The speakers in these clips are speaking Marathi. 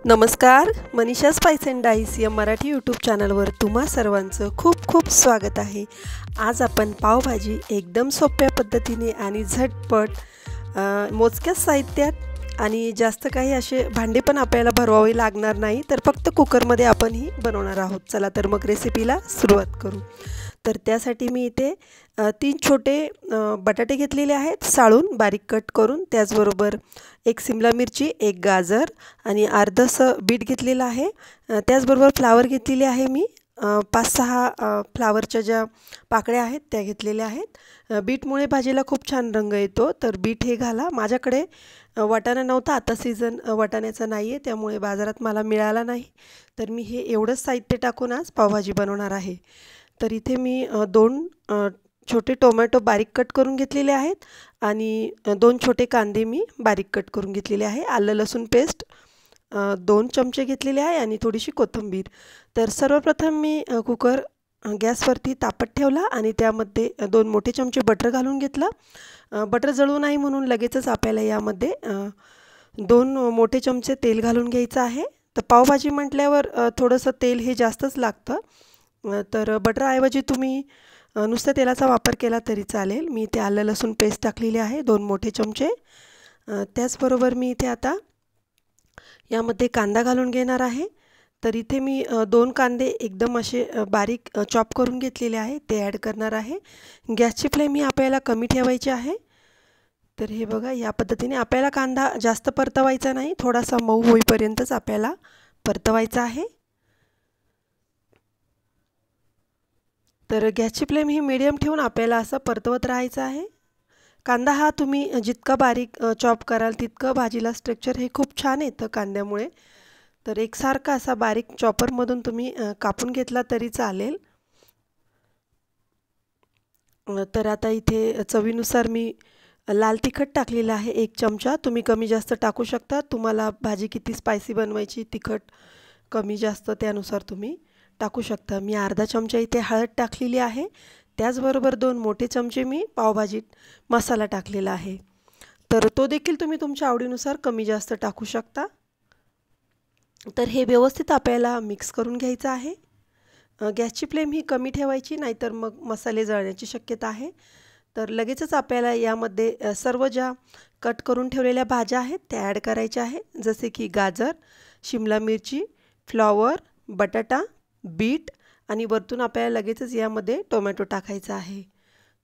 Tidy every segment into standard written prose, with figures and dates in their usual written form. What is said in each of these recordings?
नमस्कार, मनीषा स्पाइस अँड डाईस या मराठी यूट्यूब चॅनलवर तुम्हा सर्वांचं खूप खूप स्वागत आहे। आज आपण पावभाजी एकदम सोप्या पद्धतीने आणि झटपट मोजक्याच साहित्यात आणि जास्त काही असे भांडे पण आपल्याला भरवावे लागणार नाही, तर फक्त कुकरमध्ये आपण ही बनवणार आहोत। चला तर मग रेसिपीला सुरुवात करू। तर त्यासाठी मी इथे 3 छोटे बटाटे घेतलेले आहेत साळून बारीक कट करून, त्याचबरोबर एक शिमला मिरची, एक गाजर आणि अर्धसं बीट घेतलेलं आहे। त्याचबरोबर फ्लावर घेतलेले आहे मी 5-6 फ्लावरच्या ज्या पाकळ्या आहेत त्या घेतलेल्या आहेत। बीटमुळे भाजीला खूप छान रंग येतो, तर बीट हे घाला। माझ्याकडे वाटाणा नव्हता, आता सीझन वाटाण्याचा नाही आहे, त्यामुळे बाजारात मला मिळाला नाही, तर मी हे एवढंच साहित्य टाकून आज पावभाजी बनवणार आहे। तर इथे मी 2 छोटे टोमॅटो बारीक कट करून घेतलेले आहेत आणि 2 छोटे कांदे मी बारीक कट करून घेतलेले आहे। आलं लसूण पेस्ट 2 चमचे घेतलेले आहे आणि थोडीशी कोथिंबीर। तर सर्वप्रथम मी कुकर गॅसवरती तापत ठेवला आणि त्यामध्ये 2 मोठे चमचे बटर घालून घेतलं। बटर जळू नाही म्हणून लगेचच आपल्याला यामध्ये 2 मोठे चमचे तेल घालून घ्यायचं आहे। तर पावभाजी म्हटल्यावर थोडंसं तेल हे जास्तच लागतं, तर बटरऐवजी तुम्ही नुसत्या तेलाचा वापर केला तरी चालेल। मी इथे आलं लसूण पेस्ट टाकलेली आहे 2 मोठे चमचे। त्याचबरोबर मी इथे आता यामध्ये कांदा घालून घेणार आहे। तर इथे मी 2 कांदे एकदम असे बारीक चॉप करून घेतलेले आहे, ते ॲड करणार आहे। गॅसची फ्लेम ही आपल्याला कमी ठेवायची आहे। तर हे बघा, या पद्धतीने आपल्याला कांदा जास्त परतवायचा नाही, थोडासा मऊ होईपर्यंतच आपल्याला परतवायचा आहे। तर गॅसची फ्लेम ही मीडियम ठेवून आपल्याला असं परतवत राहायचं आहे। कांदा हा तुम्ही जितका बारीक चॉप कराल तितकं भाजीला स्ट्रक्चर हे खूप छान येतं कांद्यामुळे। तर एकसारखा असा बारीक चॉपरमधून तुम्ही कापून घेतला तरी चालेल। तर आता इथे चवीनुसार मी लाल तिखट टाकलेलं आहे 1 चमचा, तुम्ही कमी जास्त टाकू शकता। तुम्हाला भाजी किती स्पायसी बनवायची, तिखट कमी जास्त त्यानुसार तुम्ही टाकू शकता। मी अर्धा चमचा इथे हळद टाकलेली आहे, त्याचबरोबर 2 मोठे चमचे मी पावभाजीत मसाला टाकलेला आहे, तर तो देखील तुम्ही तुमच्या आवडीनुसार कमी जास्त टाकू शकता। तर हे व्यवस्थित आपल्याला मिक्स करून घ्यायचं आहे। गॅसची फ्लेम ही कमी ठेवायची, नाहीतर मग मसाले जळण्याची शक्यता आहे। तर लगेचच आपल्याला यामध्ये सर्व ज्या कट करून ठेवलेल्या भाज्या आहेत त्या ॲड करायच्या आहे, जसे की गाजर, शिमला मिरची, फ्लॉवर, बटाटा, बीट आणि वरतून आपल्याला लगेचच यामध्ये टोमॅटो टाकायचा आहे।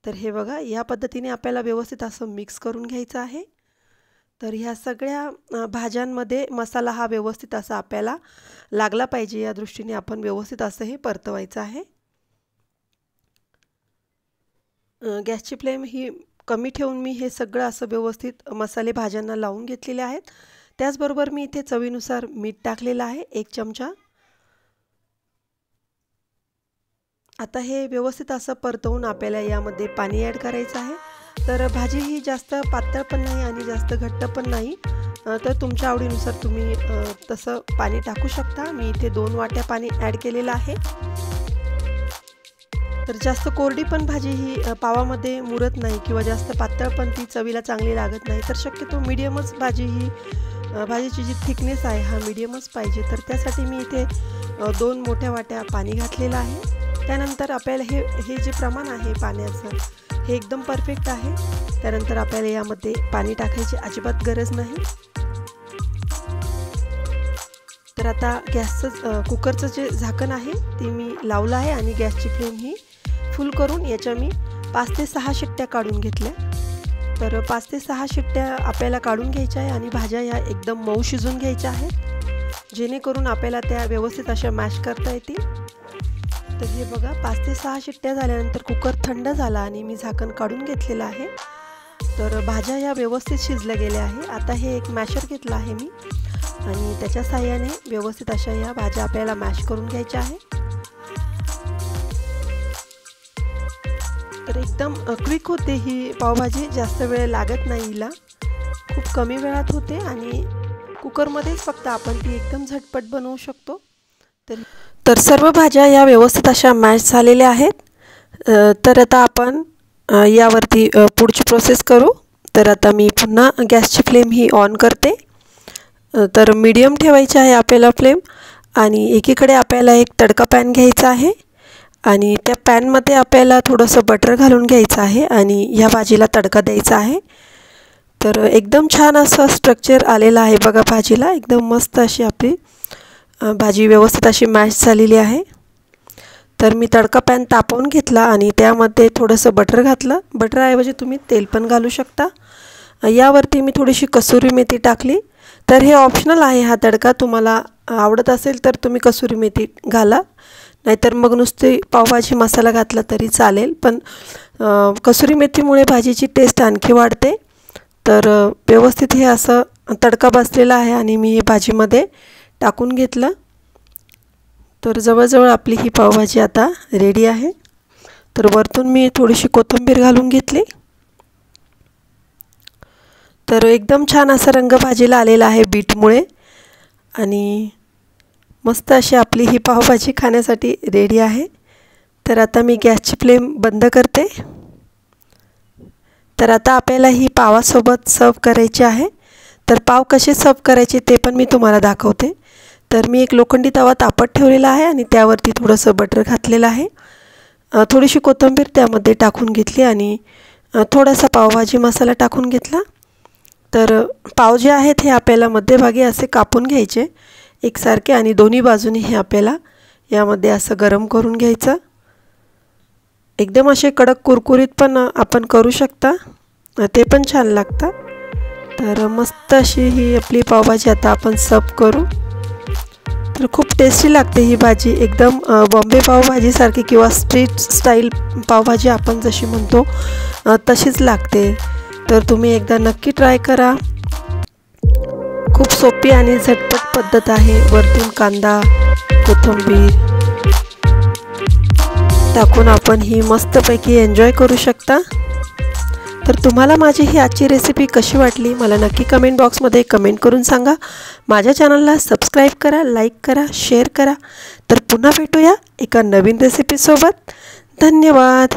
तर हे बघा, या पद्धतीने आपल्याला व्यवस्थित असं मिक्स करून घ्यायचं आहे। तर ह्या सगळ्या भाज्यांमध्ये मसाला हा व्यवस्थित असा आपल्याला लागला पाहिजे, या दृष्टीने आपण व्यवस्थित असं हे परतवायचं आहे। गॅसची फ्लेम ही कमी ठेवून मी हे सगळं असं व्यवस्थित मसाले भाज्यांना लावून घेतलेले आहेत। त्याचबरोबर मी इथे चवीनुसार मीठ टाकलेलं आहे 1 चमचा। आता हे व्यवस्थित असं परतवून आपल्याला यामध्ये पाणी ॲड करायचं आहे। तर भाजी ही जास्त पातळ पण नाही आणि जास्त घट्ट पण नाही, तर तुमच्या आवडीनुसार तुम्ही तसं पाणी टाकू शकता। मी इथे 2 वाट्या पाणी ॲड केलेलं आहे। तर जास्त कोरडी पण भाजी ही पावामध्ये मुरत नाही किंवा जास्त पातळ पण ती चवीला चांगली लागत नाही, तर शक्यतो मीडियमच भाजी ही भाजीची जी थिकनेस आहे हा मीडियमच पाहिजे। तर त्यासाठी मी इथे 2 मोठ्या वाट्या पाणी घातलेलं आहे। त्यानंतर आपल्याला हे जे प्रमाण आहे पाण्याचं हे एकदम परफेक्ट आहे। त्यानंतर आपल्याला यामध्ये पाणी टाकायची अजिबात गरज नाही। तर आता गॅसचं कुकरचं जे झाकण आहे ते मी लावलं आहे आणि गॅसची फ्लेम ही फुल करून याच्या मी 5 ते 6 शिट्ट्या काढून घेतल्या। तर 5 ते 6 शिट्ट्या आपल्याला काढून घ्यायच्या आहे आणि भाज्या ह्या एकदम मऊ शिजून घ्यायच्या आहेत, जेणेकरून आपल्याला त्या व्यवस्थित अशा मॅश करता येतील। तर हे बघा, 5 ते 6 शिट्ट्या झाल्यानंतर कुकर थंड झाला आणि मी झाकण काढून घेतलेलं आहे। तर भाज्या या व्यवस्थित शिजल्या गेल्या आहे। आता हे एक मॅशर घेतलं आहे मी आणि त्याच्या साहाय्याने व्यवस्थित अशा या भाज्या आपल्याला मॅश करून घ्यायच्या आहे। तर एकदम क्विक होते ही पावभाजी, जास्त वेळ लागत नाही हिला, खूप कमी वेळात होते आणि कुकरमध्येच फक्त आपण ती एकदम झटपट बनवू शकतो। तर सर्व भाज्या या व्यवस्थित अशा मॅश झालेल्या आहेत। तर आता आपण यावरती पुढची प्रोसेस करू। तर आता मी पुन्हा गॅसची फ्लेम ही ऑन करते तर मीडियम ठेवायची आहे आपल्याला फ्लेम। आणि एकीकडे आपल्याला एक तडका पॅन घ्यायचा आहे आणि त्या पॅनमध्ये आपल्याला थोडंसं बटर घालून घ्यायचं आहे आणि ह्या भाजीला तडका द्यायचा आहे। तर एकदम छान असं स्ट्रक्चर आलेलं आहे बघा भाजीला, एकदम मस्त अशी आपली भाजी व्यवस्थित अशी मॅश झालेली आहे। तर मी तडका पॅन तापवून घेतला आणि त्यामध्ये थोडंसं बटर घातलं। बटरऐवजी तुम्ही तेल पण घालू शकता। यावरती मी थोडीशी कसुरी मेथी टाकली। तर हे ऑप्शनल आहे हा तडका, तुम्हाला आवडत असेल तर तुम्ही कसुरी मेथी घाला, नाहीतर मग नुसती पावभाजी मसाला घातला तरी चालेल, पण कसुरी मेथीमुळे भाजीची टेस्ट आणखी वाढते। तर व्यवस्थित हे असं तडका बसलेला आहे आणि मी हे भाजीमध्ये टाकून घेतलं। तर जवळजवळ आपली ही पावभाजी आता रेडी आहे। तर वरतून मी थोडीशी कोथिंबीर घालून घेतली। तर एकदम छान असा रंग भाजीला आलेला आहे बीटमुळे आणि मस्त अशी आपली ही पावभाजी खाण्यासाठी रेडी आहे। तर आता मी गॅसची फ्लेम बंद करते। तर आता आपल्याला ही पावासोबत सर्व करायची आहे। तर पाव कसे सर्व करायचे ते पण मी तुम्हाला दाखवते। तर मी एक लोखंडी तवा तापत ठेवलेला आहे आणि त्यावरती थोडंसं बटर घातलेलं आहे। थोडीशी कोथिंबीर त्यामध्ये टाकून घेतली आणि थोडासा पावभाजी मसाला टाकून घेतला। तर पाव जे आहेत हे आपल्याला मध्यभागी असे कापून घ्यायचे एकसारखे आणि दोन्ही बाजूनी हे आपल्याला यामध्ये असं गरम करून घ्यायचं। एकदम असे कडक कुरकुरीत पण आपण करू शकता, ते पण छान लागतं। तर मस्त अशी ही आपली पावभाजी आता आपण सर्व करू। तर खूप टेस्टी लागते ही भाजी, एकदम बॉम्बे पावभाजीसारखी किंवा स्ट्रीट स्टाईल पावभाजी आपण जशी म्हणतो तशीच लागते। तर तुम्ही एकदा नक्की ट्राय करा। खूप सोपी आणि झटपट पद्धत आहे। वरतून कांदा कोथिंबीर टाकून आपण ही मस्तपैकी एन्जॉय करू शकता। तर तुम्हाला माझी ही आजची रेसिपी कशी वाटली मला नक्की कमेंट बॉक्समध्ये कमेंट करून सांगा। माझ्या चॅनलला सबस्क्राईब करा, लाईक करा, शेअर करा। तर पुन्हा भेटूया एका नवीन रेसिपीसोबत। धन्यवाद।